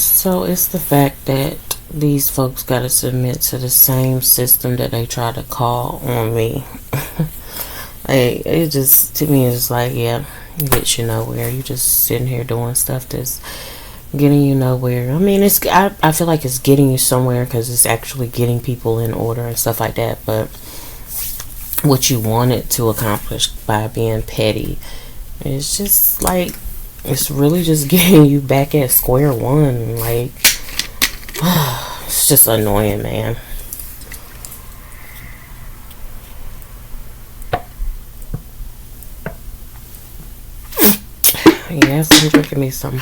So it's the fact that these folks got to submit to the same system that they try to call on me. It just, to me, it's like, yeah, it gets you nowhere. You just sitting here doing stuff that's getting you nowhere. I mean, I feel like it's getting you somewhere because it's actually getting people in order and stuff like that. But what you wanted to accomplish by being petty, it's just like, it's really just getting you back at square one. Like, it's just annoying, man. Yes, I'm drinking me some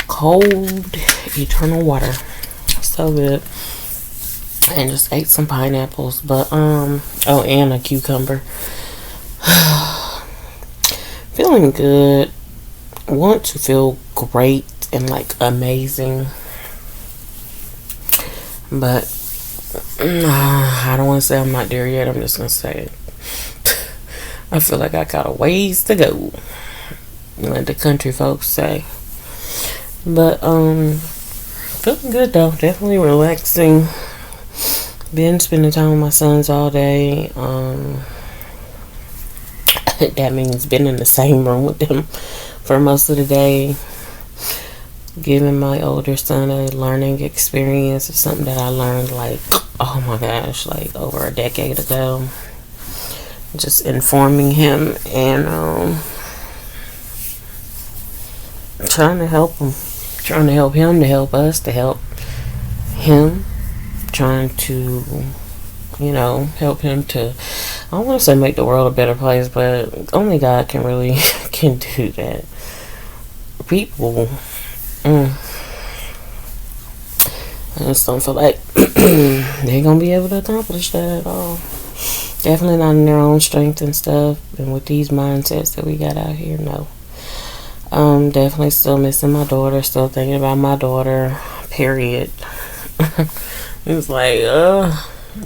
cold eternal water. So good. And just ate some pineapples. But oh, and a cucumber. Feeling good. Want to feel great and like amazing. But I don't want to say I'm not there yet. I'm just gonna say it. I feel like I got a ways to go, like the country folks say. But feeling good though. Definitely relaxing. Been spending time with my sons all day. That means been in the same room with them for most of the day. Giving my older son a learning experience of something that I learned, like, oh my gosh, like over a decade ago. Just informing him and trying to help him. Trying to help him to help us to help him. Trying to, help him to, I don't want to say make the world a better place, but only God can really can do that. People, I just don't feel like they're gonna be able to accomplish that at all. Definitely not in their own strength and stuff, and with these mindsets that we got out here, no. Definitely still missing my daughter, still thinking about my daughter, period. It's like,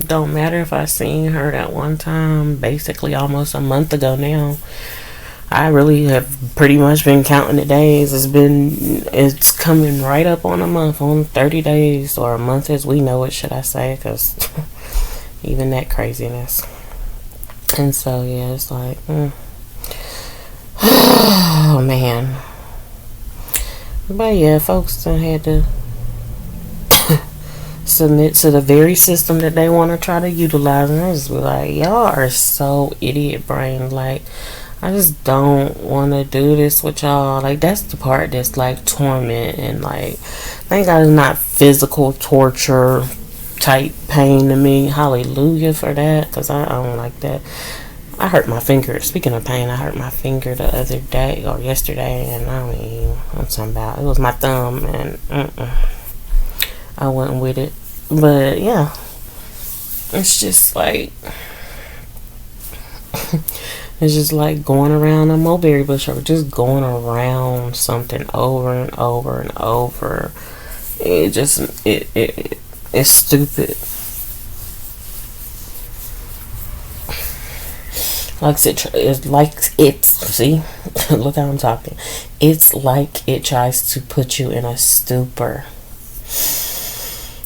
don't matter if I seen her that one time, basically almost a month ago now. I really have pretty much been counting the days. It's coming right up on a month, on 30 days, or a month as we know it, should I say, because even that craziness. And so, yeah, it's like, oh, man. But, yeah, folks done had to submit to the very system that they want to try to utilize, and I just be like, y'all are so idiot brain. Like, I just don't want to do this with y'all. Like, that's the part that's like torment, and like, thank God it's not physical torture type pain to me. Hallelujah for that, because I don't like that. I hurt my finger. Speaking of pain, I hurt my finger the other day or yesterday, and I'm talking about, it was my thumb, and I went with it. But yeah, it's just like it's just like going around a mulberry bush, or just going around something over and over and over. It's stupid. See, look how I'm talking. It's like it tries to put you in a stupor.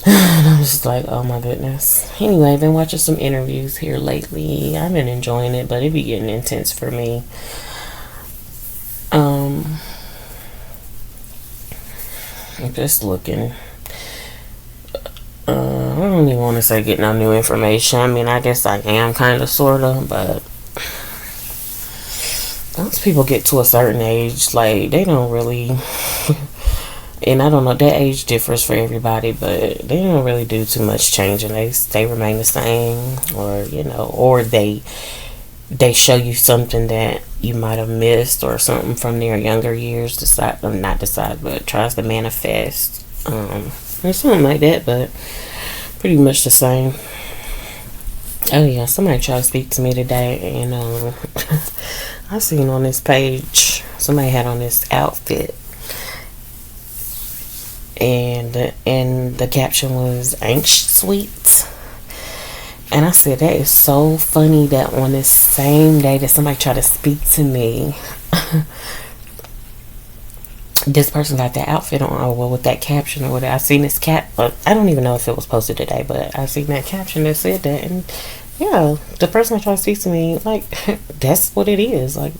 And I'm just like, oh my goodness. Anyway, I've been watching some interviews here lately. I've been enjoying it, but it be getting intense for me. I'm just looking. I don't even want to say getting no new information. I mean, I guess I am kind of, sort of, but once people get to a certain age, like, they don't really... And I don't know, that age differs for everybody, but they don't really do too much changing. They remain the same, or they show you something that you might have missed or something from their younger years, but tries to manifest, or something like that, but pretty much the same. Oh yeah, somebody tried to speak to me today, and I seen on this page, somebody had on this outfit, and the caption was "Anxious Sweets," and I said, that is so funny that on this same day that somebody tried to speak to me, this person got that outfit on, or well, with that caption or whatever. I seen this but I don't even know if it was posted today, but I seen that caption that said that, and yeah, the person that tried to speak to me, like, that's what it is. Like,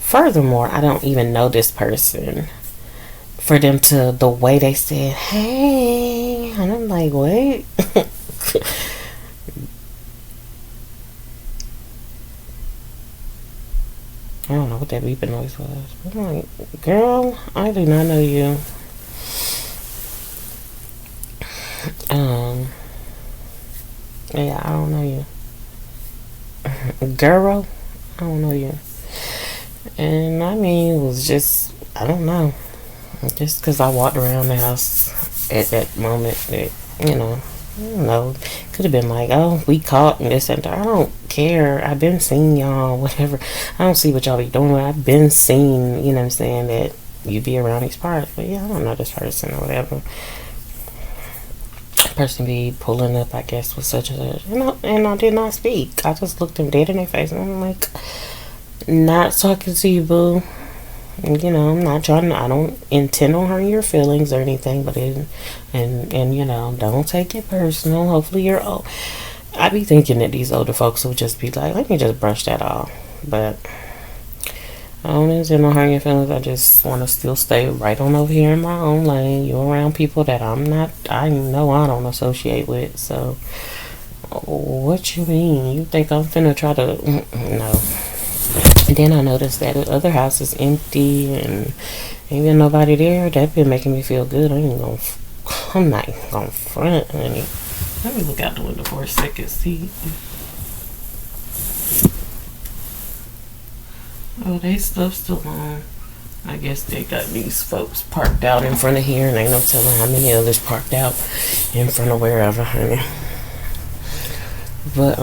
furthermore, I don't even know this person. For them to, the way they said, hey, and I'm like, wait. I don't know what that beeping noise was. I'm like, girl, I do not know you. Um, yeah, I don't know you. Girl, I don't know you. And I mean, it was just, I don't know. Just because I walked around the house at that moment, that, you know, I don't know. Could have been like, oh, we caught and this and that. I don't care. I've been seeing y'all, whatever. I don't see what y'all be doing. I've been seeing, you know what I'm saying, that you be around these parts. But yeah, I don't know this person or whatever. Person be pulling up, I guess, with such and such. And I did not speak. I just looked them dead in their face and I'm like, not talking to you, boo. You know, I'm not trying to, I don't intend on hurting your feelings or anything, but and you know, don't take it personal. Hopefully you're old. I be thinking that these older folks will just be like, let me just brush that off. But I don't intend on hurting your feelings. I just want to still stay right on over here in my own lane. You're around people that I know I don't associate with. So, what you mean? You think I'm finna try to, no. And then I noticed that the other house is empty and ain't been nobody there. That been making me feel good. I'm not even gonna front, honey. Let me look out the window for a second, see. Oh, they stuff still on. I guess they got these folks parked out in front of here, and ain't no telling how many others parked out in front of wherever, honey. But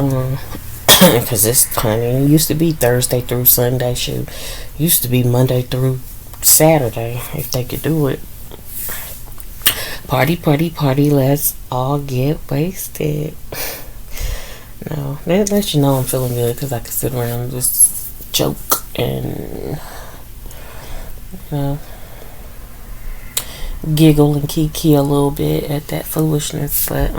because this honey, it used to be Thursday through Sunday. Shoot, used to be Monday through Saturday if they could do it. Party, party, party. Let's all get wasted. No, that lets you know I'm feeling good because I can sit around and just joke and, you know, giggle and kiki a little bit at that foolishness. But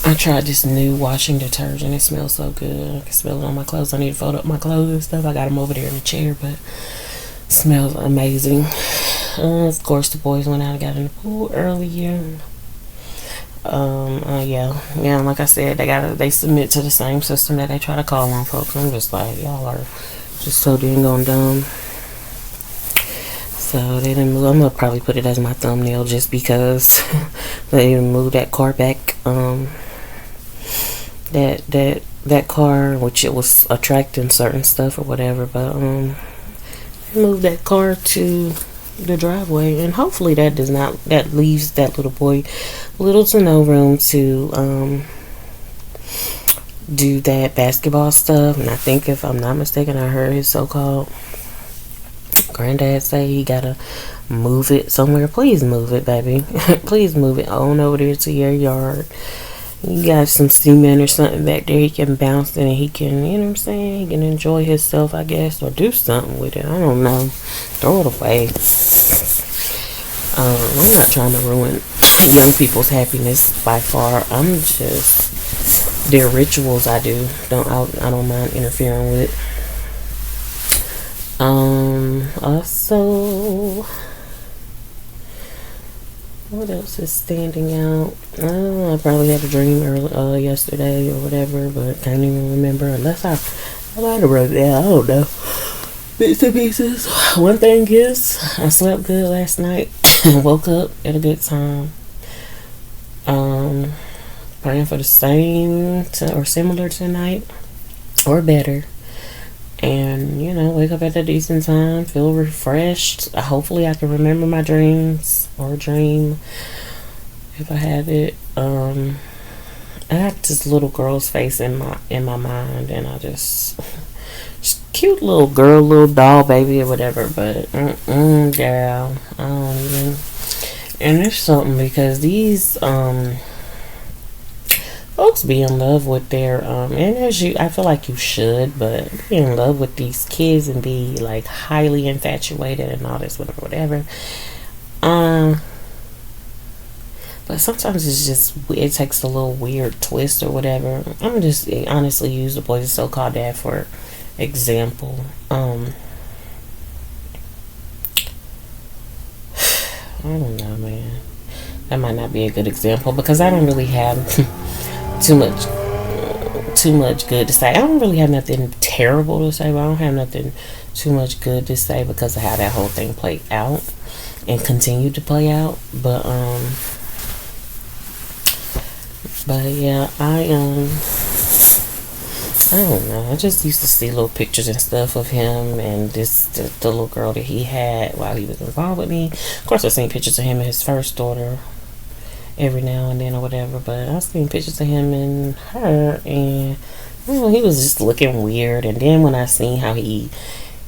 I tried this new washing detergent. It smells so good. I can smell it on my clothes. I need to fold up my clothes and stuff. I got them over there in the chair, but it smells amazing. Of course, the boys went out and got in the pool earlier. Yeah. Like I said, they submit to the same system that they try to call on folks. I'm just like, y'all are just so dang on dumb. So they didn't move. I'm gonna probably put it as my thumbnail just because they didn't move that car back. That car, which it was attracting certain stuff or whatever, but they moved that car to the driveway, and hopefully that leaves that little boy little to no room to do that basketball stuff. And I think, if I'm not mistaken, I heard his so-called granddad say he gotta move it somewhere. Please move it, baby. Please move it on over there to your yard. You got some cement or something back there he can bounce in, and he can, you know what I'm saying, he can enjoy himself, I guess, or do something with it. I don't know. Throw it away. I'm not trying to ruin young people's happiness by far. I'm just, their rituals I don't mind interfering with. Also, what else is standing out? I probably had a dream yesterday or whatever, but can't even remember unless I might have wrote it down. I don't know. Bits and pieces. One thing is, I slept good last night. Woke up at a good time. Praying for the same or similar tonight or better. And, you know, wake up at a decent time, feel refreshed. Hopefully I can remember my dreams or dream if I have it. I have this little girl's face in my mind, and I just cute little girl, little doll baby or whatever, but girl, I don't even. And there's something, because these folks be in love with their and as you, I feel like you should, but be in love with these kids and be like highly infatuated and all this whatever. Um, but sometimes it's just, it takes a little weird twist or whatever. I'm just honestly use the boys so-called dad for example. I don't know, man. That might not be a good example because I don't really have too much good to say. I don't really have nothing terrible to say, but I don't have nothing too much good to say because of how that whole thing played out and continued to play out. But yeah, I don't know. I just used to see little pictures and stuff of him and the little girl that he had while he was involved with me. Of course, I've seen pictures of him and his first daughter every now and then or whatever, but I've seen pictures of him and her, and he was just looking weird. And then when I seen how he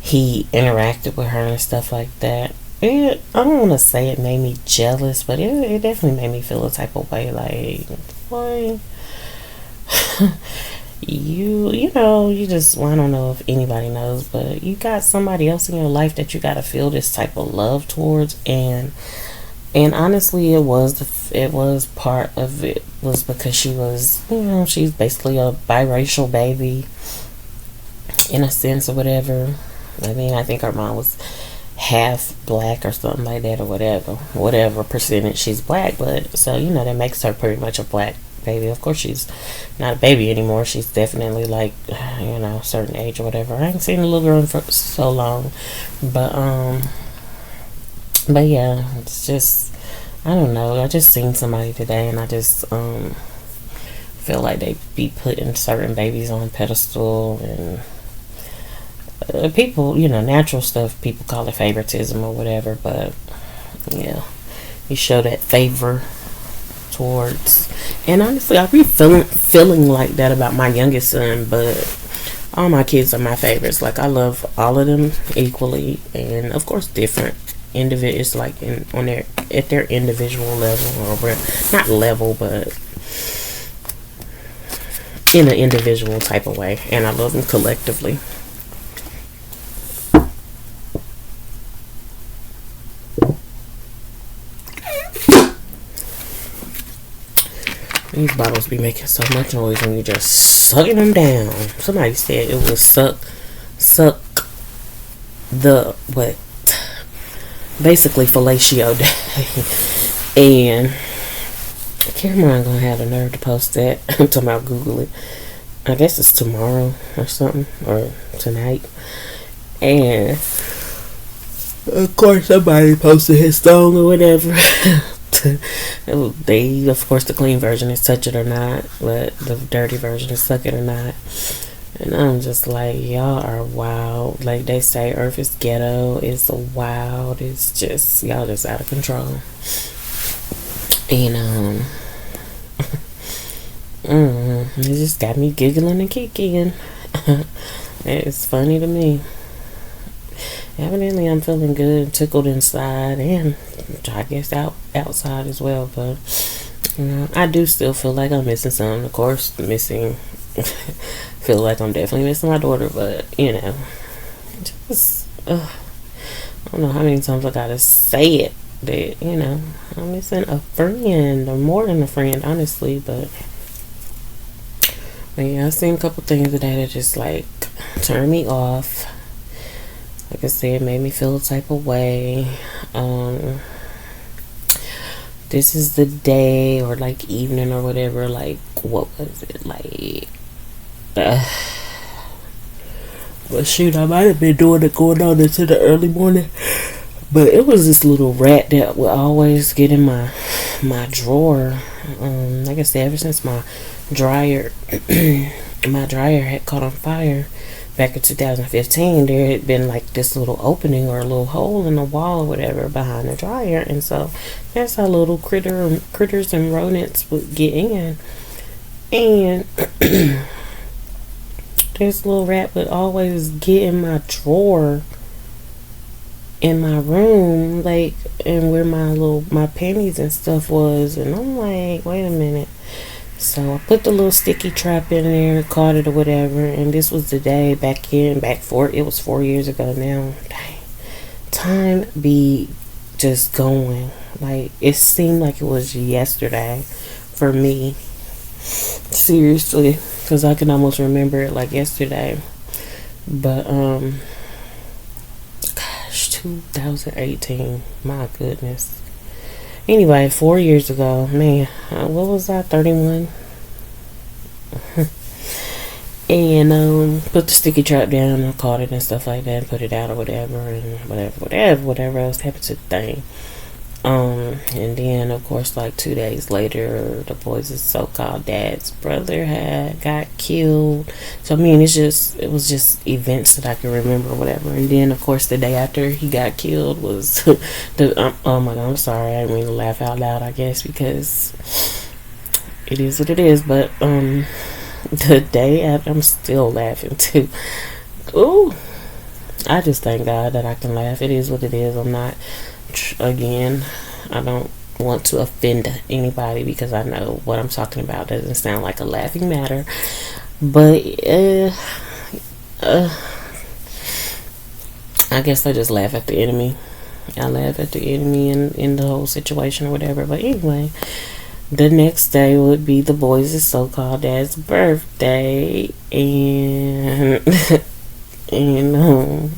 interacted with her and stuff like that, I don't want to say it made me jealous, but it definitely made me feel a type of way, like, boy. You know, you just, well, I don't know if anybody knows, but you got somebody else in your life that you got to feel this type of love towards. And honestly, it was part of it was because she was, she's basically a biracial baby in a sense or whatever. I mean, I think her mom was half black or something like that or whatever percentage she's black, but so that makes her pretty much a black baby. Of course, she's not a baby anymore. She's definitely like, a certain age or whatever. I haven't seen the little girl for so long, but yeah, it's just, I don't know. I just seen somebody today, and I just feel like they be putting certain babies on a pedestal, and people, natural stuff. People call it favoritism or whatever, but yeah, you show that favor towards. And honestly, I be feeling like that about my youngest son, but all my kids are my favorites. Like, I love all of them equally, and of course different individuals, like at their individual level, or not level, but in an individual type of way, and I love them collectively. These bottles be making so much noise when you just sucking them down. Somebody said it was suck the what? Basically fellatio day. And Cameron gonna have the nerve to post that. I'm talking about Google it. I guess it's tomorrow or something, or tonight. And of course somebody posted his song or whatever. They, of course, the clean version is touch it or not, but the dirty version is suck it or not. And I'm just like, y'all are wild. Like they say, Earth is ghetto. It's wild. It's just, y'all just out of control. And it just got me giggling and kicking. It's funny to me. Evidently, I'm feeling good, tickled inside, and I guess outside as well. But I do still feel like I'm missing something. Of course, feel like I'm definitely missing my daughter. But just I don't know how many times I gotta say it that I'm missing a friend, or more than a friend, honestly. But yeah, I've seen a couple things today that just like turn me off. Like I said, it made me feel a type of way. This is the day or like evening or whatever. Like, what was it? Like, well, shoot, I might have been doing it going on into the early morning. But it was this little rat that would always get in my drawer. Like I said, ever since my dryer had caught on fire back in 2015, there had been like this little opening or a little hole in the wall or whatever behind the dryer, and so that's how little critters and rodents would get in. And this little rat would always get in my drawer in my room, like, and where my panties and stuff was. And I'm like, wait a minute. So I put the little sticky trap in there, caught it or whatever, and this was the day it was 4 years ago now. Dang. Time be just going. Like, it seemed like it was yesterday for me. Seriously. Because I can almost remember it like yesterday. But, gosh, 2018. My goodness. Anyway, 4 years ago, man, what was I, 31? And put the sticky trap down. I caught it and stuff like that, put it out or whatever, and whatever else happened to the thing. And then of course, like 2 days later, the boys' so-called dad's brother had got killed. So I mean, it was just events that I can remember or whatever. And then of course, the day after he got killed was oh my god, I'm sorry, I didn't mean to laugh out loud, I guess, because it is what it is. But the day after, I'm still laughing too. Ooh, I just thank God that I can laugh. It is what it is. I'm not, again, I don't want to offend anybody because I know what I'm talking about doesn't sound like a laughing matter. But I guess I just laugh at the enemy. I laugh at the enemy in the whole situation or whatever. But anyway, the next day would be the boys' so-called dad's birthday, and and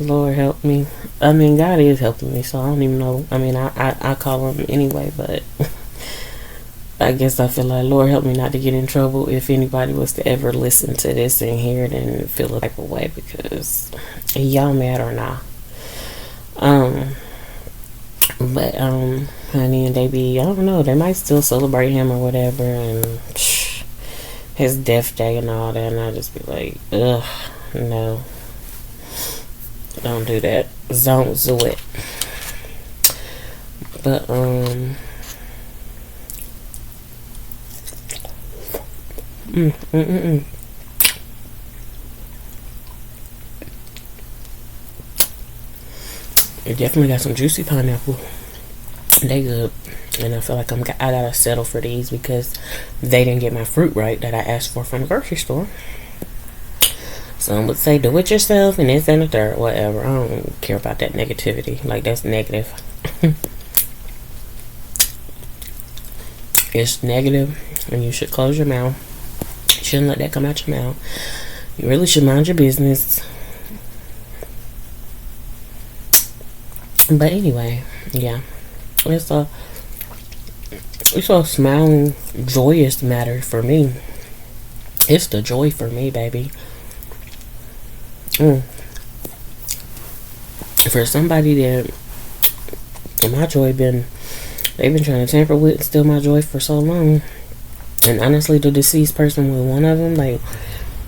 Lord help me. I mean, God is helping me, so I don't even know. I mean, I call him anyway, but I guess I feel like, Lord help me not to get in trouble if anybody was to ever listen to this and hear it and feel a type of way, because y'all mad or not. But honey, and I don't know, they might still celebrate him or whatever, and his death day and all that, and I just be like, ugh, no, don't do that, don't do it. But it definitely got some juicy pineapple. They good. And I feel like I gotta settle for these because they didn't get my fruit right that I asked for from the grocery store. Some would say do it yourself and this and the third, whatever. I don't care about that negativity. Like, that's negative. It's negative, and you should close your mouth. You shouldn't let that come out your mouth. You really should mind your business. But anyway, yeah, it's a smiling, joyous matter for me. It's the joy for me, baby. For somebody that my joy they've been trying to tamper with and steal my joy for so long, and honestly, the deceased person was one of them. Like,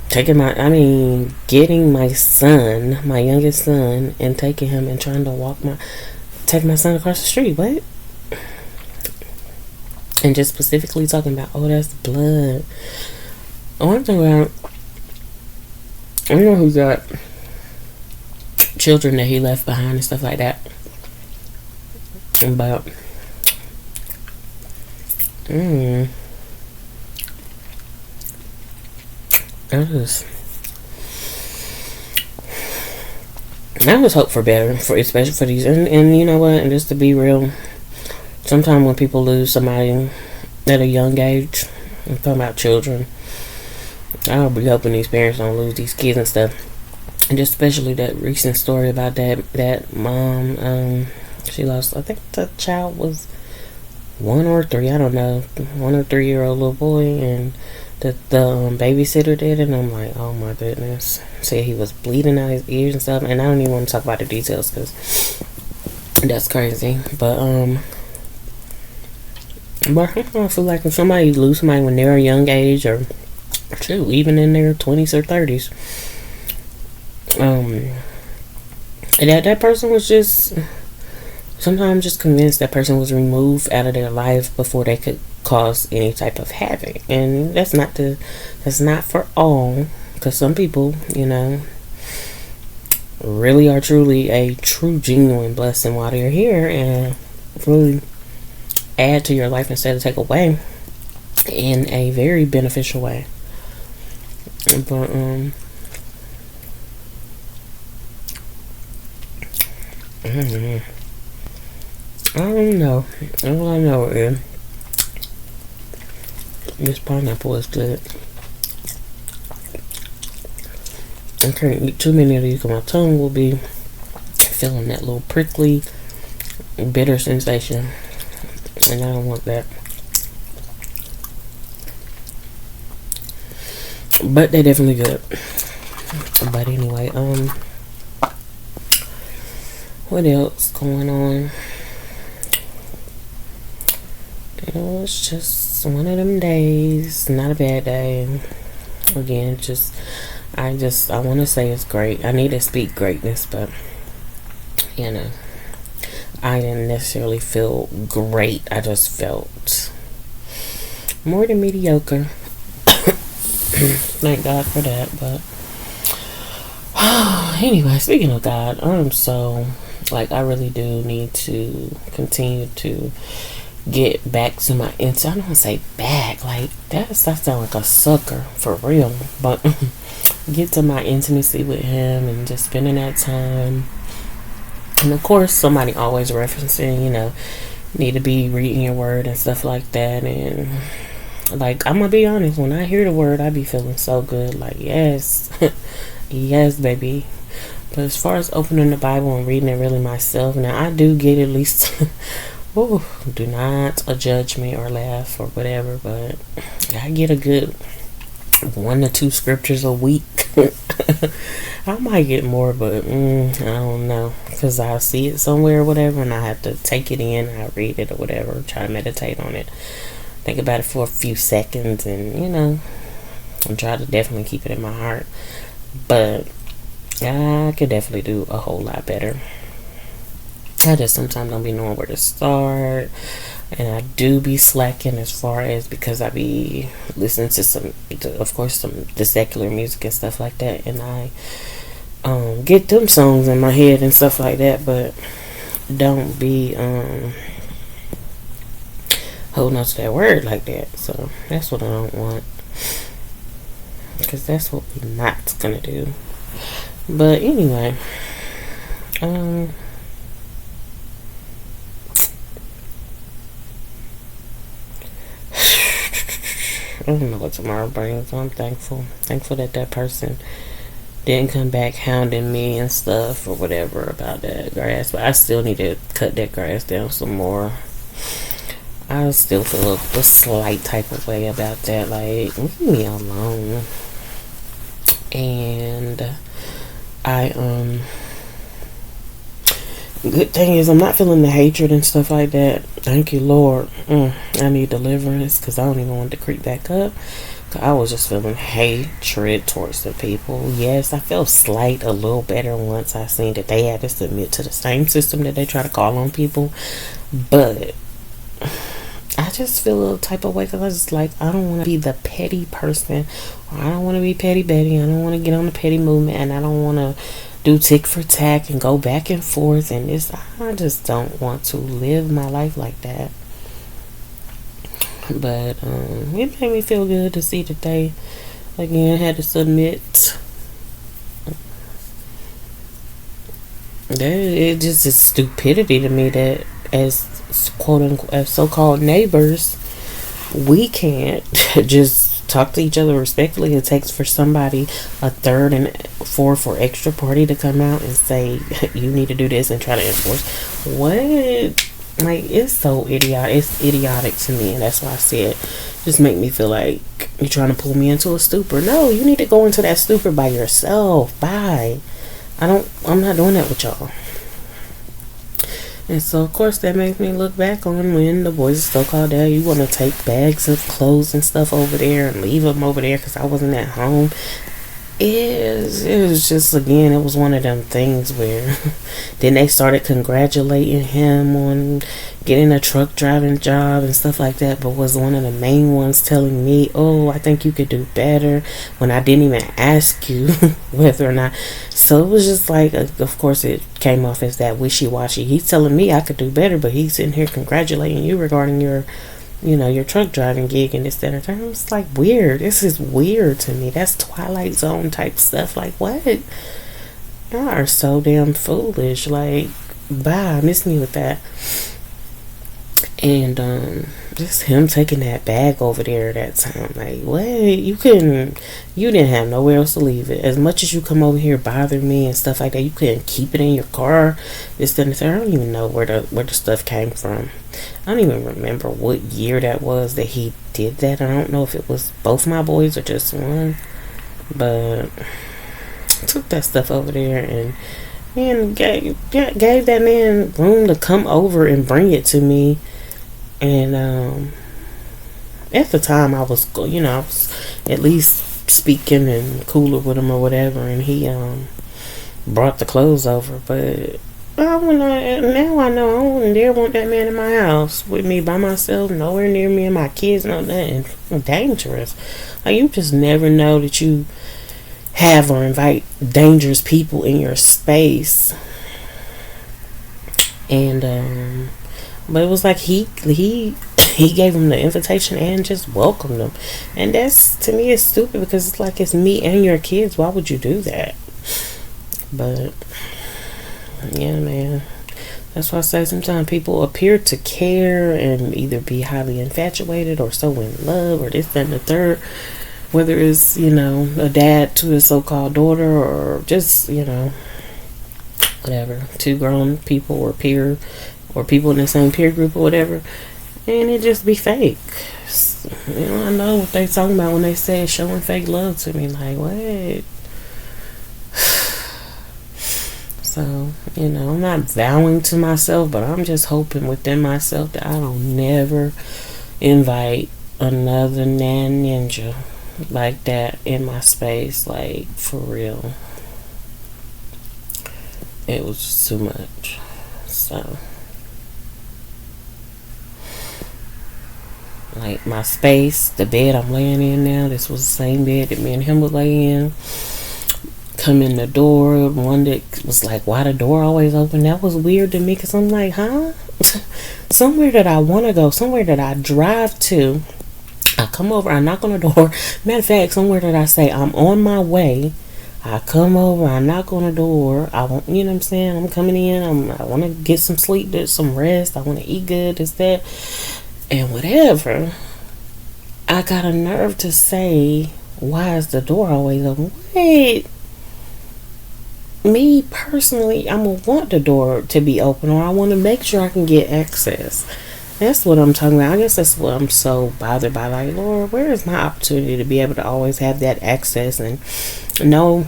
getting my son, my youngest son, and taking him and trying to take my son across the street. What? And just specifically talking about, oh, that's blood. Oh, I'm talking about, I know who got children that he left behind and stuff like that. But, I just hope for better, especially for these, and you know what, and just to be real, sometimes when people lose somebody at a young age, I'm talking about children, I'll be hoping these parents don't lose these kids and stuff. And just especially that recent story about that mom, she lost, I think the child was 1 or 3, I don't know, 1 or 3-year-old little boy, and the babysitter did it, and I'm like, oh my goodness. Said he was bleeding out his ears and stuff, and I don't even want to talk about the details because that's crazy. But I feel like if somebody lose somebody when they're a young age, or shoot, even in their 20s or 30s, that person was just sometimes just convinced that person was removed out of their life before they could cause any type of havoc. And that's not for all, because some people, really are truly a true genuine blessing while they're here and really add to your life instead of take away. in a very beneficial way. But I don't know. All I know is this pineapple is good. I can't eat too many of these because my tongue will be feeling that little prickly, bitter sensation, and I don't want that. But they're definitely good. But anyway, what else going on? It's just one of them days. Not a bad day. Again, I want to say it's great. I need to speak greatness, but I didn't necessarily feel great. I just felt more than mediocre. Thank God for that. But anyway, speaking of God, I really do need to continue to get back to my I don't want to say back, like that sounds like a sucker for real, but get to my intimacy with him and just spending that time. And of course, somebody always referencing, need to be reading your word and stuff like that. And like, I'm gonna be honest, when I hear the word, I be feeling so good. Like, yes, yes, baby. But as far as opening the Bible and reading it really myself, now I do get at least ooh, do not judge me or laugh or whatever, but I get a good 1 to 2 scriptures a week. I might get more, but I don't know, because I see it somewhere or whatever, and I have to take it in. I read it or whatever, try to meditate on it, think about it for a few seconds, and and try to definitely keep it in my heart. But I could definitely do a whole lot better. I just sometimes don't be knowing where to start, and I do be slacking as far as, because I be listening to the secular music and stuff like that, and I get them songs in my head and stuff like that, but don't be holding on to that word like that. So that's what I don't want, because that's what we're not gonna do. But anyway, I don't know what tomorrow brings. So I'm thankful that person didn't come back hounding me and stuff or whatever about that grass. But I still need to cut that grass down some more. I still feel a slight type of way about that. Like, leave me alone. And good thing is I'm not feeling the hatred and stuff like that. Thank you, Lord. I need deliverance, because I don't even want to creep back up. I was just feeling hatred towards the people. Yes, I felt slight a little better once I seen that they had to submit to the same system that they try to call on people. But I just feel a little type of way, because I was like, I don't want to be the petty person, or I don't want to be petty Betty. I don't want to get on the petty movement, and I don't want to do tick for tack and go back and forth, and I just don't want to live my life like that. But it made me feel good to see that they again had to submit. It just is stupidity to me that as quote unquote as so-called neighbors, we can't just talk to each other respectfully. It takes for somebody, a third and fourth or extra party, to come out and say you need to do this and try to enforce what. Like, it's so idiotic. It's idiotic to me, and that's why I said, just make me feel like you're trying to pull me into a stupor. No, you need to go into that stupor by yourself. Bye. I'm not doing that with y'all. And so, of course, that makes me look back on when the boys are so-called dad, you want to take bags of clothes and stuff over there and leave them over there because I wasn't at home. It was just, again, it was one of them things where then they started congratulating him on getting a truck driving job and stuff like that, but was one of the main ones telling me, oh, I think you could do better, when I didn't even ask you whether or not. So it was just like, of course it came off as that wishy-washy. He's telling me I could do better, but he's sitting here congratulating you regarding your your truck driving gig and this, that, and the third. It's like weird. This is weird to me. That's Twilight Zone type stuff. Like, what? Y'all are so damn foolish. Like, bye. Miss me with that. And just him taking that bag over there that time. Like, what? You didn't have nowhere else to leave it. As much as you come over here bothering me and stuff like that, you couldn't keep it in your car. This, that, and the third. I don't even know where the stuff came from. I don't even remember what year that was that he did that. I don't know if it was both my boys or just one. But took that stuff over there and gave that man room to come over and bring it to me. And at the time I was at least speaking and cooler with him or whatever, and he brought the clothes over. But now I know I wouldn't dare want that man in my house with me by myself, nowhere near me and my kids, no nothing. Dangerous. Like, you just never know that you have or invite dangerous people in your space. And but it was like he gave him the invitation and just welcomed them. And that's, to me, it's stupid, because it's like, it's me and your kids. Why would you do that? But yeah, man, that's why I say sometimes people appear to care and either be highly infatuated or so in love or this, that, and the third. Whether it's, a dad to his so-called daughter, or just, whatever, two grown people or peer, or people in the same peer group or whatever, and it just be fake. I know what they talking about when they say showing fake love to me. Like, what? So, I'm not vowing to myself, but I'm just hoping within myself that I don't never invite another nan ninja like that in my space. Like, for real. It was just too much. So, like, my space, the bed I'm laying in now, this was the same bed that me and him would lay in. Come in the door, one that was like, why the door always open? That was weird to me, because I'm like, huh? Somewhere that I want to go, somewhere that I drive to, I come over, I knock on the door. Matter of fact, somewhere that I say I'm on my way, I come over, I knock on the door. I want, you know what I'm saying? I'm coming in. I want to get some sleep, get some rest. I want to eat good, this, that, and whatever. I got a nerve to say, why is the door always open? Wait. Me personally, I'm going to want the door to be open, or I want to make sure I can get access. That's what I'm talking about. I guess that's what I'm so bothered by. Like, Lord, where is my opportunity to be able to always have that access? And no,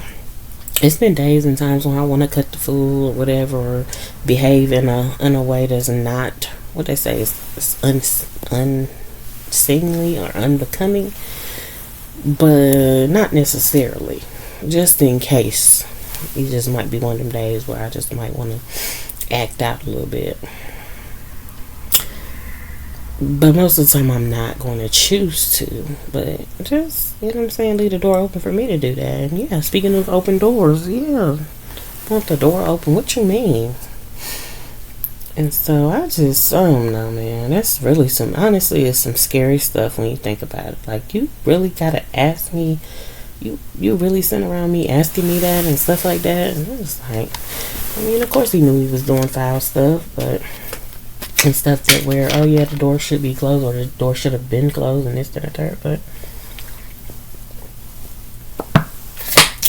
it's been days and times when I want to cut the food or whatever, or behave in a way that's not, what they say is unseemly or unbecoming, but not necessarily. Just in case. It just might be one of them days where I just might want to act out a little bit. But most of the time I'm not going to choose to. But just, you know what I'm saying, leave the door open for me to do that. And yeah, speaking of open doors, yeah, want the door open. What you mean? And so I don't know, man. That's really honestly, it's some scary stuff when you think about it. Like, you really gotta ask me. You really sent around me asking me that and stuff like that. And it was like, I mean, of course he knew he was doing foul stuff, but, and stuff that where, oh yeah, the door should be closed, or the door should have been closed, and this, that, and that. But,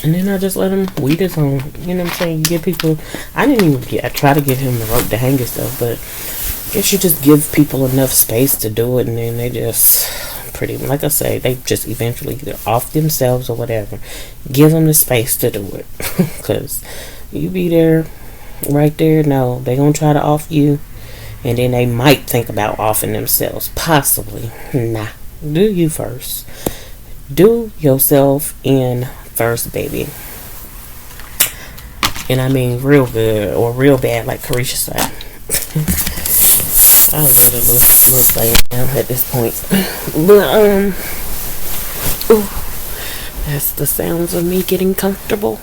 and then I just let him weed his own. You know what I'm saying? You give people, I try to give him the rope to hang himself, but I guess you just give people enough space to do it, and then they just, pretty, like I say, they just eventually either off themselves or whatever. Give them the space to do it. Because you be there, right there, no, they gonna try to off you, and then they might think about offing themselves. Possibly. Nah. Do you first. Do yourself in first, baby. And I mean real good or real bad, like Carisha said. I really will stay down at this point. But, that's the sounds of me getting comfortable.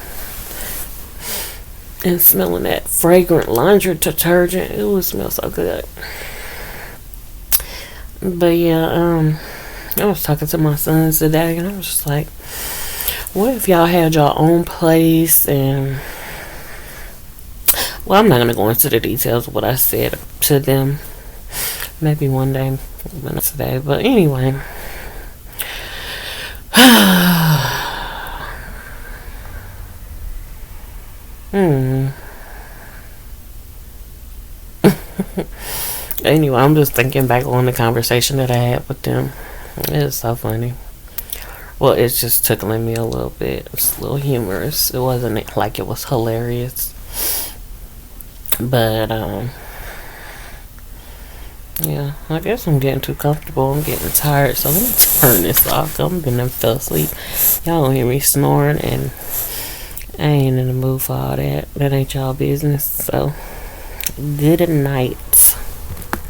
And smelling that fragrant laundry detergent. It would smell so good. But yeah, I was talking to my sons today, and I was just like, what if y'all had your own place? And well, I'm not gonna go into the details of what I said to them. Maybe one day, but not today. But anyway, hmm. Anyway, I'm just thinking back on the conversation that I had with them. It's so funny. Well, it's just tickling me a little bit. It's a little humorous. It wasn't like it was hilarious. But, yeah, I guess I'm getting too comfortable. I'm getting tired. So let me turn this off. I'm gonna fell asleep. Y'all gonna hear me snoring, and I ain't in the mood for all that. That ain't y'all business. So, good night.